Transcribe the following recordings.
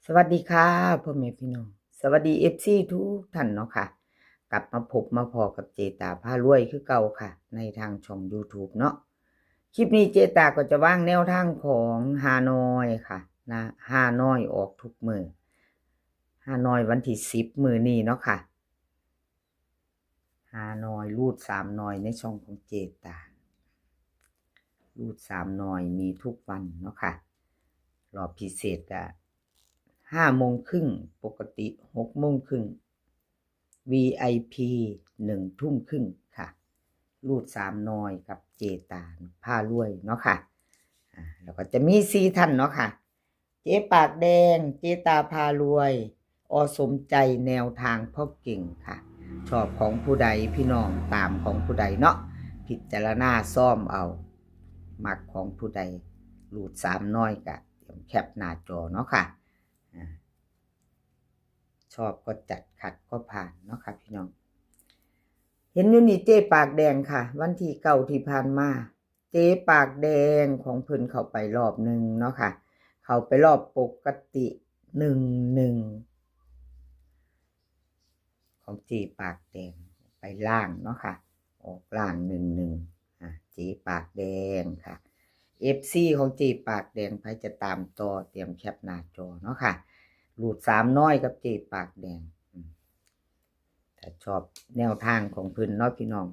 สวัสดีค่ะพ่อแม่พี่น้องสวัสดีFCทุกท่านเนาะค่ะกลับมาพบมาพอกับเจตาพารวยคือเก่าค่ะในทางช่อง YouTube เนาะคลิปนี้เจตาก็จะวางแนวทางของฮานอยค่ะนะฮานอยออกทุกมือฮานอยวันที่10มือนี้เนาะค่ะฮานอยรูด3หน่อยในช่องของเจตารูด3หน่อยมีทุกวันเนาะค่ะรอบพิเศษก็5:30ปกติ6:30 VIP 1:30ค่ะรูด3น้อยกับเจตาผ้ารวยเนาะค่ะแล้วก็จะมี4ท่านเนาะค่ะเจ๊ปากแดงเจตาพารวยอสมใจแนวทางพ่อเก่งค่ะชอบของผู้ใดพี่น้องตามของผู้ใดเนาะพิจารณาซ่อมเอามักของผู้ใดรูด3น้อยกะแคปหน้าจอเนาะค่ะชอบก็จัดขัดก็ผ่านเนาะค่ะพี่น้องเห็นอยู่นี่เจ๊ปากแดงค่ะวันที่9ที่ผ่านมาเจ๊ปากแดงของเพิ่นเข้าไปรอบหนึ่งเนาะค่ะเข้าไปรอบปกติ11ของเจ๊ปากแดงไปล่างเนาะค่ะออกล่าง11เจ๊ปากแดงค่ะ FC ของเจ๊ปากแดงใครจะตามต่อเตรียมแคปหน้าจอเนาะค่ะรูด3น้อยกับเจ๊ปากแดงถ้าชอบแนวทางของเพิ่นเนาะพี่น้อง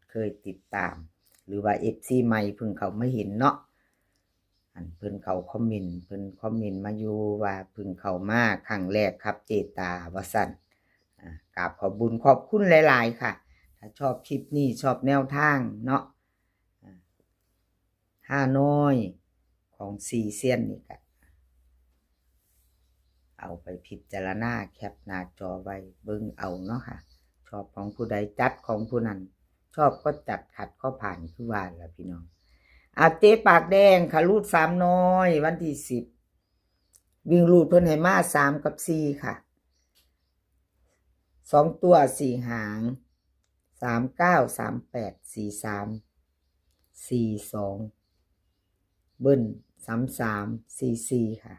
เคยติดตามหรือว่า FC ใหม่เพิ่งเขาไม่เห็นเนาะเพิ่นเขาคอมเมนต์มาอยู่ว่าเพิ่งเข้ามาครั้งแรกครับเจตาว่าซั่นกราบขอบบุญขอบคุณหลายๆค่ะถ้าชอบคลิปนี้ชอบแนวทางเนาะห้าน้อยของ4เซียนนี่ก็เอาไปพิจารณาแคปหน้าจอไว้เบิ่งเอาเนาะค่ะชอบของผู้ใดจัดของผู้นั้นชอบก็จัดขัดก็ผ่านคือว่าล่ะพี่น้องเจ๊ปากแดงค่ะรูด3น้อยวันที่10วิ่งรูดเพิ่นให้มา3กับ4ค่ะ2ตัว4หาง39 38 43 42เบิ้ล33 44ค่ะ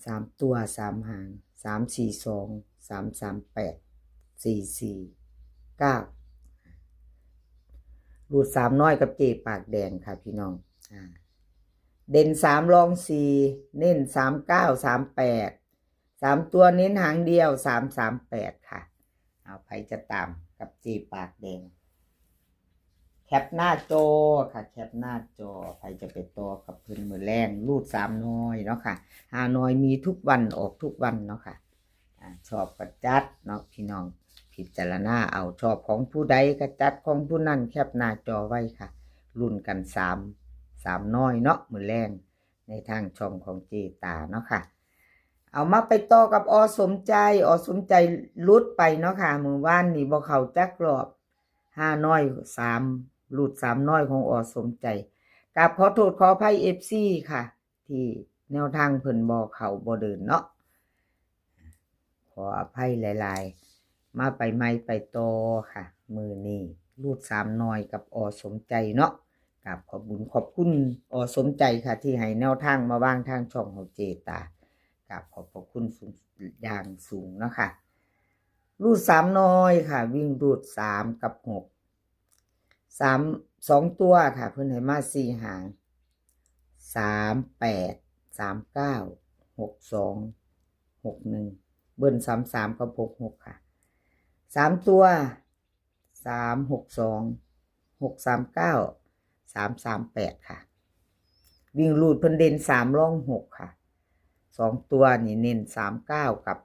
3ตัว3หาง342 338 449รูด3น้อยกับเจปากแดงค่ะพี่น้องเด่น3รอง4เน้น39 38 3ตัวเน้นหางเดียว338ค่ะเอาไปจะตามกับเจปากแดงแคปหน้าจอค่ะแคปหน้าจอใครจะไปต่อกับเพิ่นมือแรงรูด3น้อยเนาะค่ะ5น้อยมีทุกวันออกทุกวันเนาะค่ะชอบก็จัดเนาะพี่น้องพิจารณาเอาชอบของผู้ใดก็จัดของผู้นั้นแคปหน้าจอไว้ค่ะรุ่นกัน3น้อยเนาะมือแรงในทางช่องของเจตาเนาะค่ะเอามาไปต่อกับอสมใจลุดไปเนาะค่ะมื้อวานนี่บ่เข้าจักรอบ5น้อย3ลุด3น้อยของอสมใจกราบขอโทษขออภัย FC ค่ะที่แนวทางเพิ่นบ่เข้าบ่เดินเนาะขออภัยหลายๆมาไปใหม่ไปต่อค่ะมื้อนี้รูด3น้อยกับอสมใจเนาะกราบขอบคุณอสมใจค่ะที่ให้แนวทางมาวางทางช่องของเจตากับขอบคุณอย่างสูงเนาะค่ะรูด3น้อยค่ะวิ่งรูด3กับ6 2ตัวค่ะเพิ่นให้มา4หาง38 39 62 61เบิ้ล33กับ66ค่ะ3ตัว362 639 338ค่ะวิ่งรูดเพิ่นเด่น3รอง6ค่ะ2ตัวนี่เน้น39กับ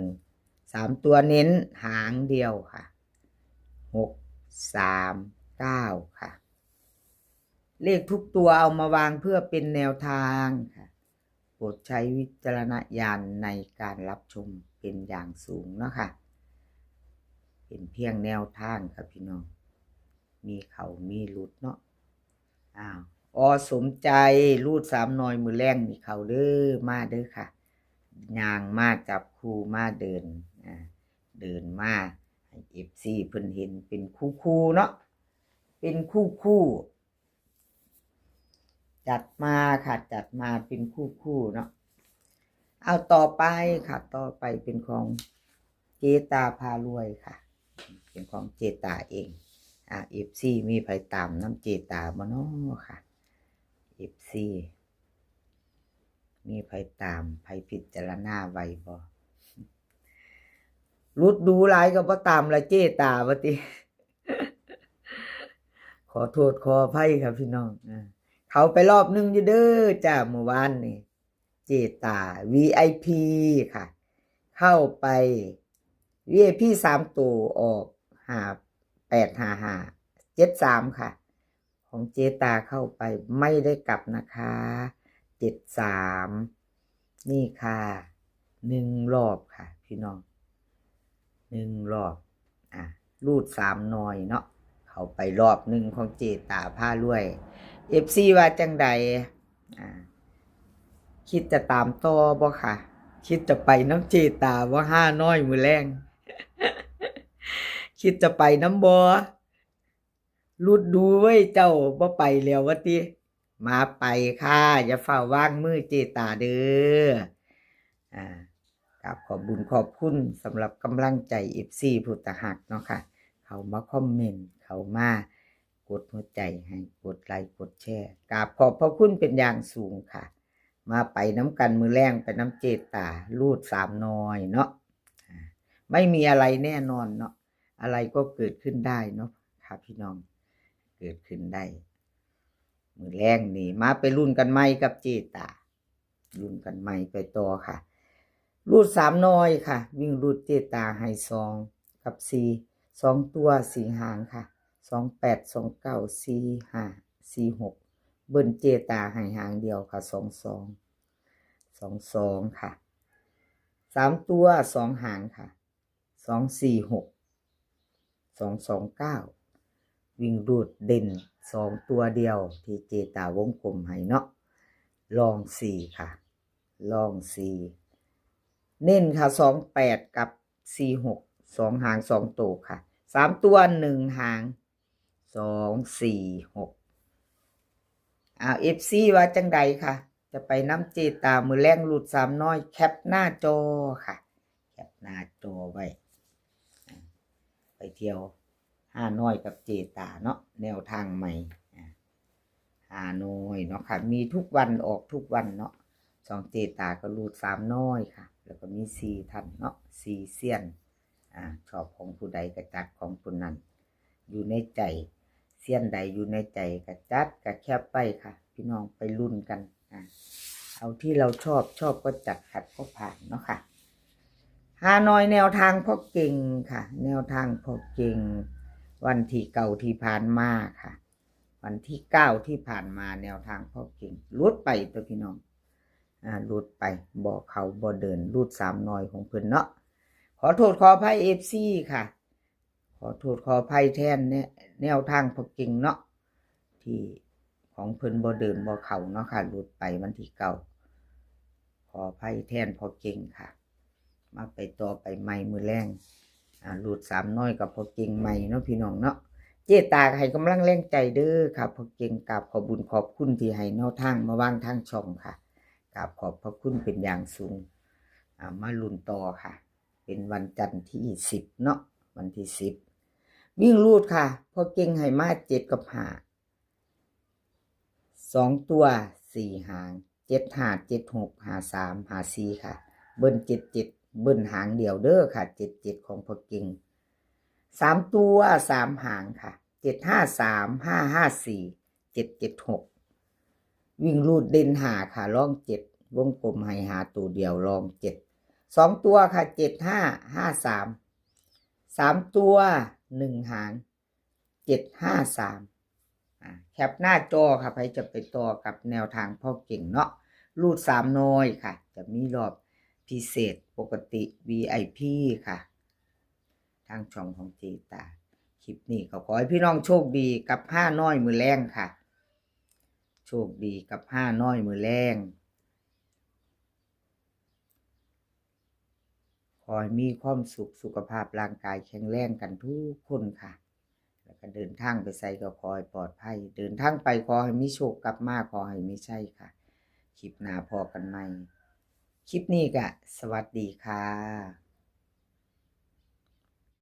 61 3ตัวเน้นหางเดียวค่ะ639ค่ะเลขทุกตัวเอามาวางเพื่อเป็นแนวทางค่ะโปรดใช้วิจารณญาณในการรับชมเป็นอย่างสูงเนาะค่ะเป็นเพียงแนวทางครับพี่น้องมีเขามีหลุดเนาะสมใจรูด3น้อยมือแรงมีเขาเด้อมาเด้อค่ะย่างมาจับคู่มาเดินมาให้ FC เพิ่นเห็นเป็นคู่เนาะเป็นคู่ จัดมาค่ะจัดมาเป็นคู่เนาะเอาต่อไปค่ะต่อไปเป็นของเจตาพารวยค่ะเป็นของเจตาเองFC มีไผตามน้ำเจตาบ่เนาะค่ะ FC มีไผตามไผพิจารณาไว้บ่รุดดูหลายก็บ่ตามละเจตาว่าติ ขอโทษขออภัยครับพี่น้องเขาไปรอบนึงอยู่เด้อจ้าเมื่อวานนี่เจตา VIP ค่ะ เข้าไป VIP 3ตัวออก585573ค่ะ ของเจตาเข้าไปไม่ได้กลับนะคะ73นี่ค่ะ1รอบค่ะพี่น้อง1รอบรูด3หน่อยเนาะเข้าไปรอบหนึ่งของเจตาพารวย FC ว่าจังใดคิดจะตามต่อบ่ค่ะคิดจะไปน้ำเจตาว่าห้าน้อยมือแรงคิดจะไปน้ำบ่รุดดูไว้เจ้าบ่ไปแล้ววะติมาไปค่ะอย่าเฝ้าว่างมือเจตาเด้อครับขอบบุญขอบคุณสำหรับกำลังใจ FC ผู้ตะหักเนาะค่ะเขามาคอมเมนต์เขามากดหัวใจให้กดไลค์กดแชร์กราบขอบพระคุณเป็นอย่างสูงค่ะมาไปน้ำกันมือแรงไปน้ำเจตารูด3น้อยเนาะไม่มีอะไรแน่นอนเนาะอะไรก็เกิดขึ้นได้เนาะครับพี่น้องเกิดขึ้นได้มือแรงนี่มาไปรุ่นกันใหม่กับเจตารุ่นกันใหม่ไปต่อค่ะรูด3น้อยค่ะวิ่งรูดเจตาให้2กับ4 2ตัว4หางค่ะ28 29 45 46เบิ้ลเจตาให้หางเดียวค่ะ22ค่ะ3ตัว2หางค่ะ246 229วิ่งรูดเด่น2ตัวเดียวที่เจตาวงกลมให้เนาะลอง4ค่ะลอง4เน้นค่ะ28กับ46 2หาง2ตัวค่ะ3ตัว1หาง246FC ว่าจังใดค่ะจะไปน้ำเจตามือแรงรูด3น้อยแคปหน้าจอค่ะแคปหน้าจอไว้ไปเที่ยว5น้อยกับเจตาเนาะแนวทางใหม่5น้อยเนาะค่ะมีทุกวันออกทุกวันเนาะ2เจตาก็รูด3น้อยค่ะแล้วก็มี4ท่านเนาะ4เสี้ยนชอบของผู้ใดก็จัดของผู้นั้นอยู่ในใจเสี้ยนใดอยู่ในใจก็จัดก็แคบไปค่ะพี่น้องไปรุ่นกันเอาที่เราชอบก็จัดขัดก็ผ่านเนาะค่ะฮานอยแนวทางพ่อเก่งค่ะแนวทางพ่อเก่งวันที่เก่าที่ผ่านมาค่ะวันที่9ที่ผ่านมาแนวทางพ่อเก่งลุดไปตัวพี่น้องลุดไปบอกเขาบ่เดินลุด3น้อยของเพิ่นเนาะขอโทษขออภัย FC ค่ะขอโทษขออภัยแทนเนี่ยแนวทางพ่อเก่งเนาะที่ของเพิ่นบ่เดินบ่เข้าเนาะค่ะลุดไปวันที่9ขออภัยแทนพ่อเก่งค่ะมาไปต่อไปใหม่มือแรงรูด3น้อยกับพ่อเก่งใหม่เนาะพี่น้องเนาะเจตาให้กำลังแรงใจเด้อค่ะพ่อเก่งกราบขอบุญขอบคุณที่ให้แนวทางมาวางทางช่องค่ะกราบขอบพระคุณเป็นอย่างสูงมาลุ้นต่อค่ะเป็นวันจันทร์ที่10เนาะวันที่10วิ่งรูดค่ะพ่อเก่งให้มา7กับ5 2ตัว4หาง7 5 7 6 5 3 5 4ค่ะเบิ้ล77เบิ้ลหางเดียวเด้อค่ะ77ของพ่อเก่ง3ตัว3หางค่ะ753 554 776วิ่งรูดเด่น5ค่ะรอง7วงกลมให้หาตัวเดียวรอง7 2ตัวค่ะ7553 3ตัว1หาง753แคปหน้าจอค่ะใครจะไปต่อกับแนวทางพ่อเก่งเนาะรูด3น้อยค่ะจะมีรอบพิเศษปกติ VIP ค่ะทางช่องของเจตาคลิปนี้ก็ขอให้พี่น้องโชคดีกับ5น้อยมือแรงค่ะโชคดีกับ5น้อยมือแรงขอให้มีความสุขสุขภาพร่างกายแข็งแรงกันทุกคนค่ะแล้วก็ ก็เดินทางไปไสก็ขอให้ปลอดภัยเดินทางไปขอให้มีโชคกลับมาขอให้มีชัยค่ะคลิปหน้าพอกันใหม่คลิปนี้ก็สวัสดีค่ะ